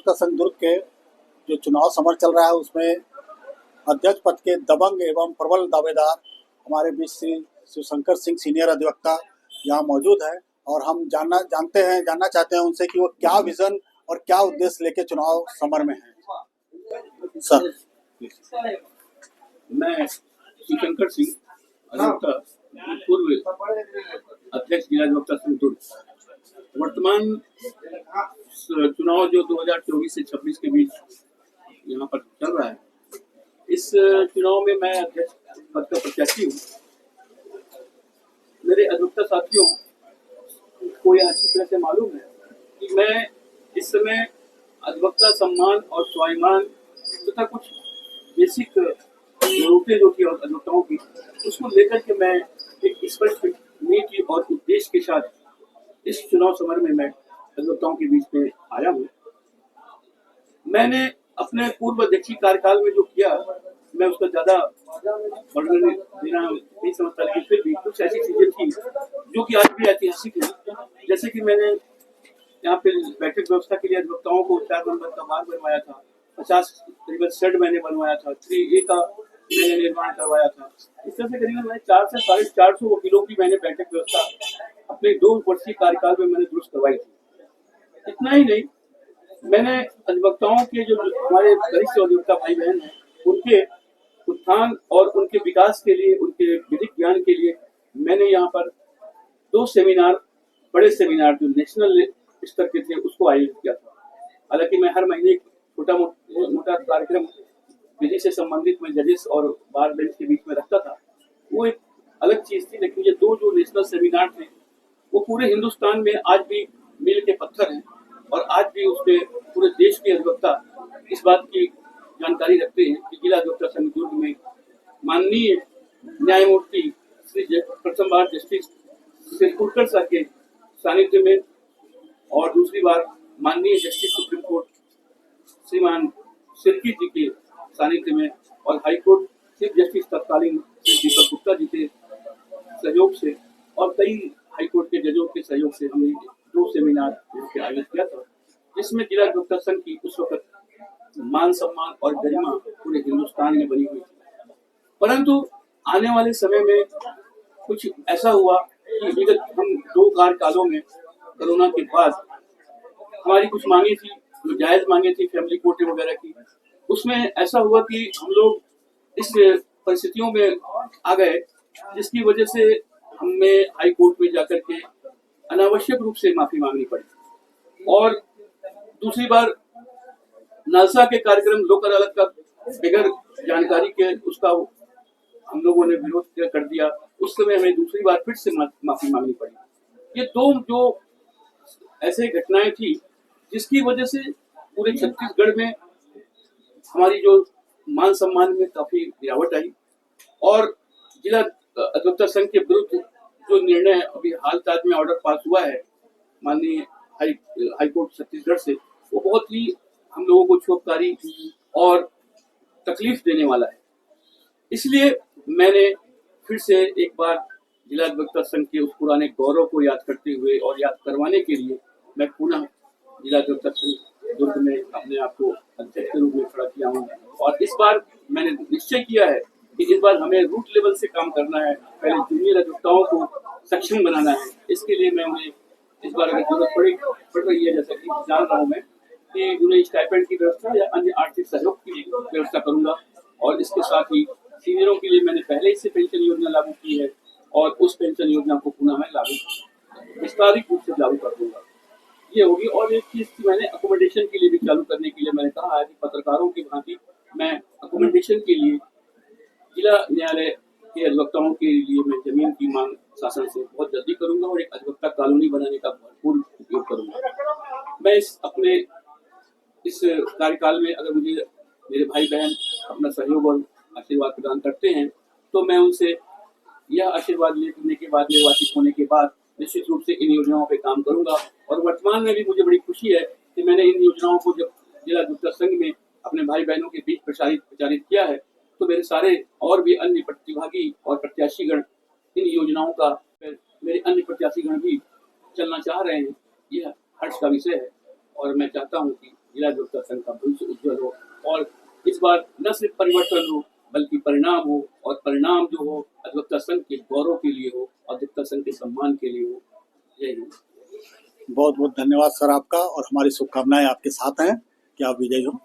का संघ दुर्ग के जो चुनाव समर चल रहा है उसमें अध्यक्ष पद के दबंग एवं प्रबल दावेदार हमारे बीच श्री शिवशंकर सिंह सीनियर अधिवक्ता यहाँ मौजूद है और हम जानना चाहते हैं उनसे कि वो क्या विजन और क्या उद्देश्य लेके चुनाव समर में है। सर, मैं शिवशंकर सिंह अधिवक्ता पूर्व अध्यक्ष जिला अधिवक्ता संघ दुर्ग। वर्तमान चुनाव जो 2024 से 26 के बीच यहाँ पर चल रहा है, इस चुनाव में मैं अध्यक्ष पद का प्रत्याशी हूँ। मेरे अधिवक्ता साथियों को यह अच्छी तरह से मालूम है कि मैं इस समय अधिवक्ता सम्मान और स्वाभिमान तथा कुछ बेसिक जरूरतें जो थी अधिवक्ताओं की, उसको लेकर के मैं एक स्पष्ट नीति और उद्देश्य के साथ इस चुनाव समर में मैं अधिवक्ताओं के बीच में आया हूँ। मैंने अपने पूर्व अध्यक्षीय कार्यकाल में जो किया, मैं उसका ज्यादा वर्णन देना नहीं समझता, लेकिन फिर भी कुछ ऐसी चीजें थी जो कि आज भी ऐतिहासिक है। जैसे कि मैंने यहाँ पे बैठक व्यवस्था के लिए अधिवक्ताओं को 4 नंबर का मार्ग बनवाया था, 50 करीबन शेड मैंने बनवाया था, 3A का मैंने निर्माण करवाया था। इस तरह से करीबन मैंने 400 से 450 वकीलों की मैंने बैठक व्यवस्था अपने 2 वर्षीय कार्यकाल में मैंने दुरुस्त करवाई थी। इतना ही नहीं, मैंने अधिवक्ताओं के जो हमारे वरिष्ठ अधिवक्ता भाई बहन हैं, उनके उत्थान और उनके विकास के लिए, उनके विधिक ज्ञान के लिए मैंने यहाँ पर 2 सेमिनार, बड़े सेमिनार जो नेशनल स्तर के थे, उसको आयोजित किया था। हालांकि मैं हर महीने छोटा मोटा कार्यक्रम विधि से संबंधित में जजेस और बार बेंच के बीच में रखता था, वो एक अलग चीज थी। लेकिन ये 2 जो नेशनल सेमिनार थे, वो पूरे हिंदुस्तान में आज भी मील के पत्थर हैं और आज भी उसपे पूरे देश के अधिवक्ता इस बात की जानकारी रखते हैं कि जिला अधिवक्ता संघ दुर्ग में माननीय न्यायमूर्ति श्री प्रथम बार जस्टिस सिरपुरकर सर के सानिध्य में और दूसरी बार माननीय जस्टिस सुप्रीम कोर्ट श्रीमान सिरकी जी के सानिध्य में और हाई कोर्ट चीफ जस्टिस तत्कालीन दीपक गुप्ता जी के सहयोग से और कई हाई कोर्ट के जजों के सहयोग से हमने 2 सेमिनार आयोजित किया था, जिसमें जिला अधिवक्ता संघ की उस वक्त मान सम्मान और गरिमा पूरे हिंदुस्तान में बनी हुई थी। परंतु आने वाले समय में कुछ ऐसा हुआ कि विगत हम 2 कार्यकालों में कोरोना के बाद हमारी कुछ मांगे थी, जो जायज मांगे थी फैमिली कोटे वगैरह की, उसमें ऐसा हुआ कि हम लोग इस परिस्थितियों में आ गए जिसकी वजह से हमें हाई कोर्ट में जाकर के अनावश्यक रूप से माफी मांगनी पड़ी। और दूसरी बार नालसा के कार्यक्रम लोक अदालत का बगैर जानकारी के उसका हम लोगों ने विरोध कर दिया, उस समय हमें दूसरी बार फिर से माफी मांगनी पड़ी। ये 2 जो ऐसे घटनाएं थी जिसकी वजह से पूरे छत्तीसगढ़ में हमारी जो मान सम्मान में काफी गिरावट आई और जिला अधिवक्ता संघ के विरुद्ध जो निर्णय अभी हाल ताज में ऑर्डर पास हुआ है माननीय हाई कोर्ट छत्तीसगढ़ से, वो बहुत ही हम लोगों को क्षोभकारी और तकलीफ देने वाला है। इसलिए मैंने फिर से एक बार जिला अधिवक्ता संघ के उस पुराने गौरव को याद करते हुए और याद करवाने के लिए मैं पुनः जिला अधिवक्ता संघ दुर्ग में अपने आप को अध्यक्ष के रूप में खड़ा किया हूँ। और इस बार मैंने निश्चय किया है कि इस बार हमें रूट लेवल से काम करना है, पहले जूनियर अधिवक्ताओं को सक्षम बनाना है। इसके लिए मैं उन्हें इस बार अगर जरूरत पड़ रही है, जैसा कि जान रहा हूँ मैं, कि उन्हें स्टाइपेंड की व्यवस्था या अन्य आर्थिक सहयोग की व्यवस्था करूंगा। और इसके साथ ही सीनियरों के लिए मैंने पहले से पेंशन योजना लागू की है और उस पेंशन योजना को पुनः मैं विस्तारित रूप से लागू कर दूंगा, ये होगी। और एक चीज मैंने अकोमोडेशन के लिए भी चालू करने के लिए मैंने कहा है कि पत्रकारों की भांति मैं अकोमोडेशन के लिए जिला न्यायालय के अधिवक्ताओं के लिए मैं जमीन की मांग शासन से बहुत जल्दी करूंगा और एक अधिवक्ता कॉलोनी बनाने का भरपूर उपयोग करूंगा। मैं अपने इस कार्यकाल में अगर मुझे मेरे भाई बहन अपना सहयोग और आशीर्वाद प्रदान करते हैं तो मैं उनसे यह आशीर्वाद लेने के बाद, निर्वाचित होने के बाद निश्चित रूप से इन योजनाओं पे काम करूंगा। और वर्तमान में भी मुझे बड़ी खुशी है कि मैंने इन योजनाओं को जब जिला अधिवक्ता संघ में अपने भाई बहनों के बीच प्रचारित किया है तो मेरे सारे और भी अन्य प्रतिभागी और प्रत्याशीगण इन योजनाओं का, मेरे अन्य प्रत्याशीगण भी चलना चाह रहे हैं। यह हर्ष का विषय है और मैं चाहता हूँ कि जिला अधिवक्ता संघ का भविष्य उज्जवल हो और इस बार न सिर्फ परिवर्तन हो बल्कि परिणाम हो, और परिणाम जो हो अधिवक्ता संघ के गौरव के लिए हो, अधिवक्ता संघ के सम्मान के लिए हो। जय हिंद। बहुत बहुत धन्यवाद सर आपका, और हमारी शुभकामनाएं आपके साथ हैं कि आप विजयी हो।